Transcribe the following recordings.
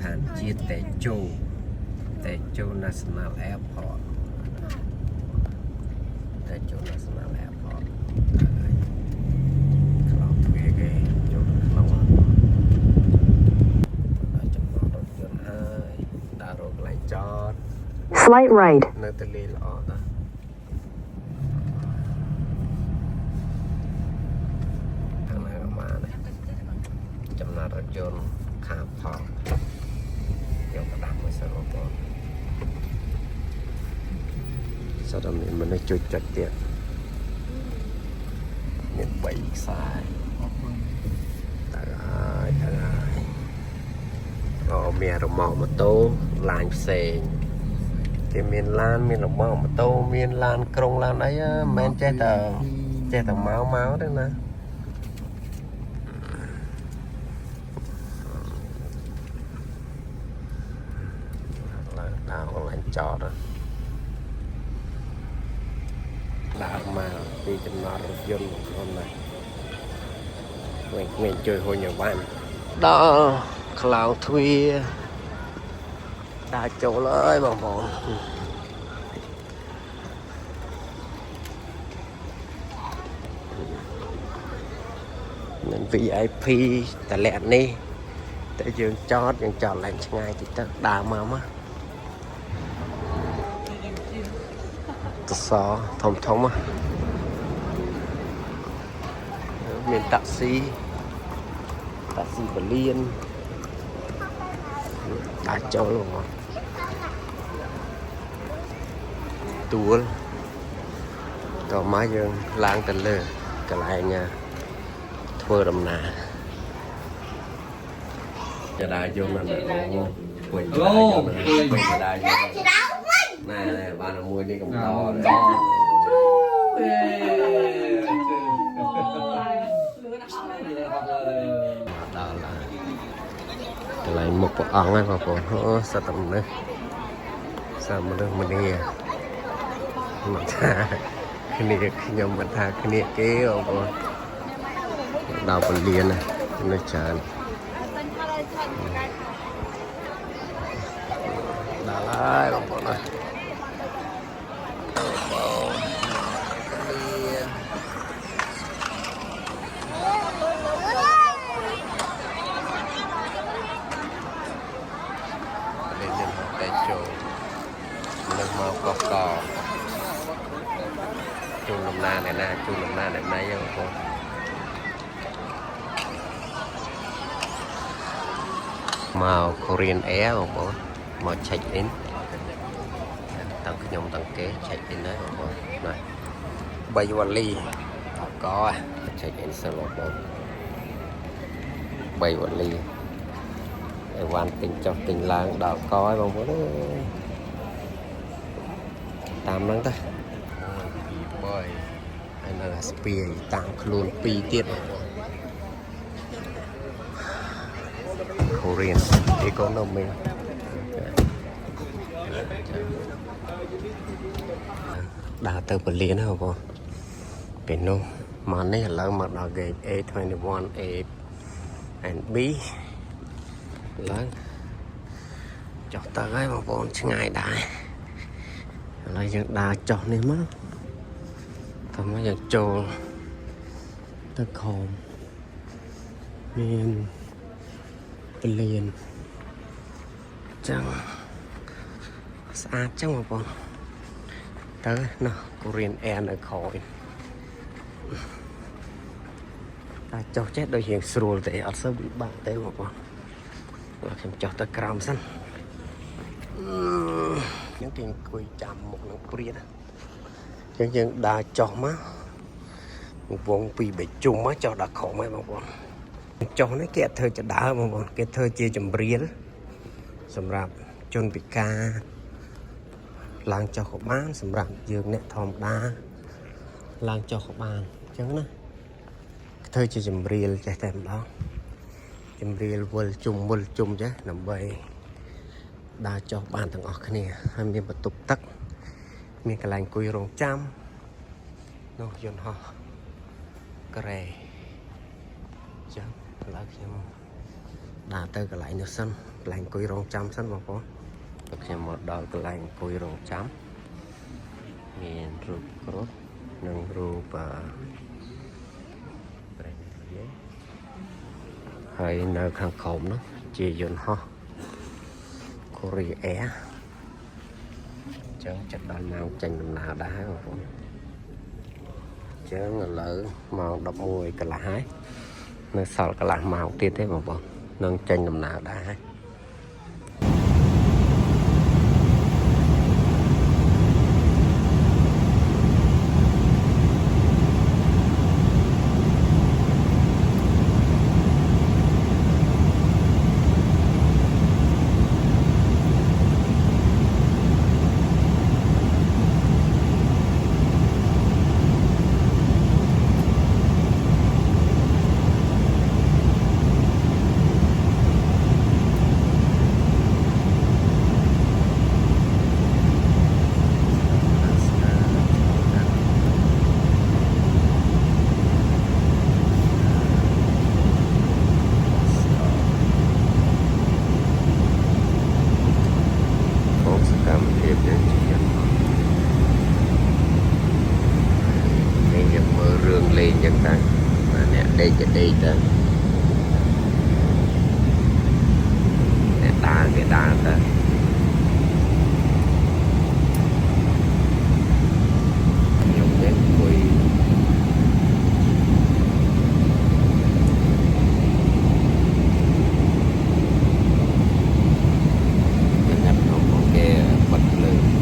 ฐานជាតិតេជោ National Airport តេជោ National Airport ខ្លោទ្វារគេចូលក្នុងចំណតរថយន្តហើយដើររកកន្លែងចត Slight right នៅទន្លេល្អតាស់ខាងណាក៏បានដែរចំណតរថយន្តខាងផងយកកដាស់មួយសិនបងប្អូនសតមានមនុស្សជួយចាត់ទៀតមាន3ខ្សែតើហើយមានរម៉ោម៉ូតូឡានផ្សេងគេមានឡានមានរម៉ោម៉ូតូមានឡានក្រុងឡានអីមិនមែនចេះតែមកទេណាដើរកន្លែងចតដើរមកពីចំណតរថយន្តបងប្អូនណាវិញជួយហុញឲ្យបានដល់ខ្លោងទ្វារដើរចូលហើយបងប្អូននឹង VIP តលាក់នេះតែយើងចតឡើងឆ្ងាយតិចទៅដើរមកតសធំមានតាក់ស៊ីបលៀនដើរចូលមកទួលតមកយើងឡើងទៅលើកន្លែងធ្វើដំណើរចរាយន្តណាពុយចរាយន្តណែបានមួយនេះកំដរដល់កន្លែងមុខព្រះអង្គហ្នឹងបងប្អូនអូសត្វតំនេះសាមមនុស្សម្នាមកថាគ្នាខ្ញុំមិនថាគ្នាគេបងប្អូនដល់ពលាននៅច្រើនដល់ហើយបងប្អូនអើយជួនដំណើរណាជួនដំណើរណាយើងបងប្អូនមក Korean Air បងប្អូនមក check in ទាំងខ្ញុំទាំងគេ check in ហើយបងប្អូនណា3វ៉ាលីក៏ check in សិនបងប្អូន3វ៉ាលីអីវ៉ាន់ទិញចុះទិញឡើងដល់កហើយបងប្អូនតាមហ្នឹងទៅហើយនៅអាស្ពាយតាមខ្លួន2ទៀត Korean economy ដើរទៅពលានហ្នឹងបងពេលនោះមកនេះឥឡូវមកដល់ gate A21 A and B ឡើងចុះទៅហើយបងប្អូនឆ្ងាយដែរឥឡូវយើងដើរចុះនេះមកតែមកយើងចូលទៅខំមានពលានចឹងស្អាតចឹងបងប្អូនទៅណោះ Korean Air នៅក្រោយតែចុះចេះដូចរៀងស្រួលទេអត់សូវពិបាកទេបងប្អូនខ្ញុំចុះទៅក្រោមសិនខ្ញុំគេអង្គុយចាំមុខនឹងព្រាតចឹងយើងដើរចុះមកវងពីបេជុំមកចុះដល់ក្រោមហើយបងប្អូនចុះនេះគេអត់ធ្វើចដើបងប្អូនគេធ្វើជាចម្រៀលសម្រាប់ជនពិការឡើងចុះក៏បានសម្រាប់យើងអ្នកធម្មតាឡើងចុះក៏បានអញ្ចឹងណាធ្វើជាចម្រៀលចេះតែម្ដងចម្រៀលវិលជុំចេះដើម្បីដើរចុះបានទាំងអស់គ្នាហើយមានបន្ទប់ទឹកមានកន្លែងអង្គុយរង់ចាំនោះយន្តហោះក្រែចឹងឥឡូវខ្ញុំដើរទៅកន្លែងនោះសិន lành cùi rong chăm sẵn bảo con khi một đợt lành cùi rong chăm miền rụp cốt nâng rụp hay nơi khang khổng nó chỉ dồn ho Korea chẳng chắc đàn nào chành làm nào đá mà con chẳng là lỡ màu đọc mùi cả là hái nơi sau cả là màu tiên thế mà con nâng chành làm nào đá lên chẳng ta mà nè đây cho đây ta nè cái đá ta dùng cái quỳ nhập không có cái bật lửa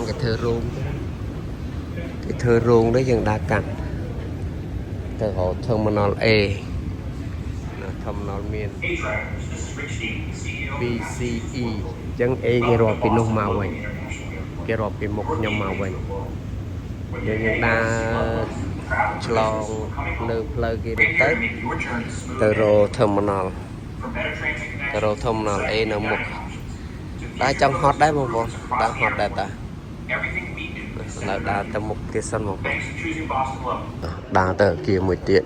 cái thơ rôn đấy dân đa cạnh từ họ terminal A terminal miền BCE dân A cái rồi pin nông màu vậy cái rồi pin một nhom màu vậy dân đa chlong nơi plug kia được tới từ rồi terminal A nó một đã trong hot đấy một con đã hot đấy ta là đã tầm một cái sân một đã từ kia 10 tiện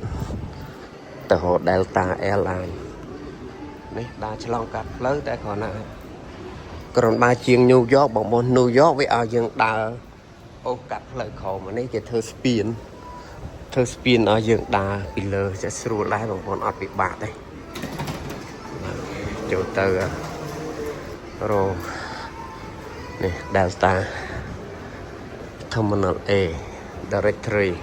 từ hồ Delta Airlines này đã cho lòng cắt lớn tại khỏi nào còn ba chiên New York bằng môn New York với ao dương đã ô cắt lợi khổ mà này cái thơ spin ở dương đã bị lờ sẽ sưu lái bằng môn ọt bị bạc đây chỗ từ rồi này Delta Terminal A Directory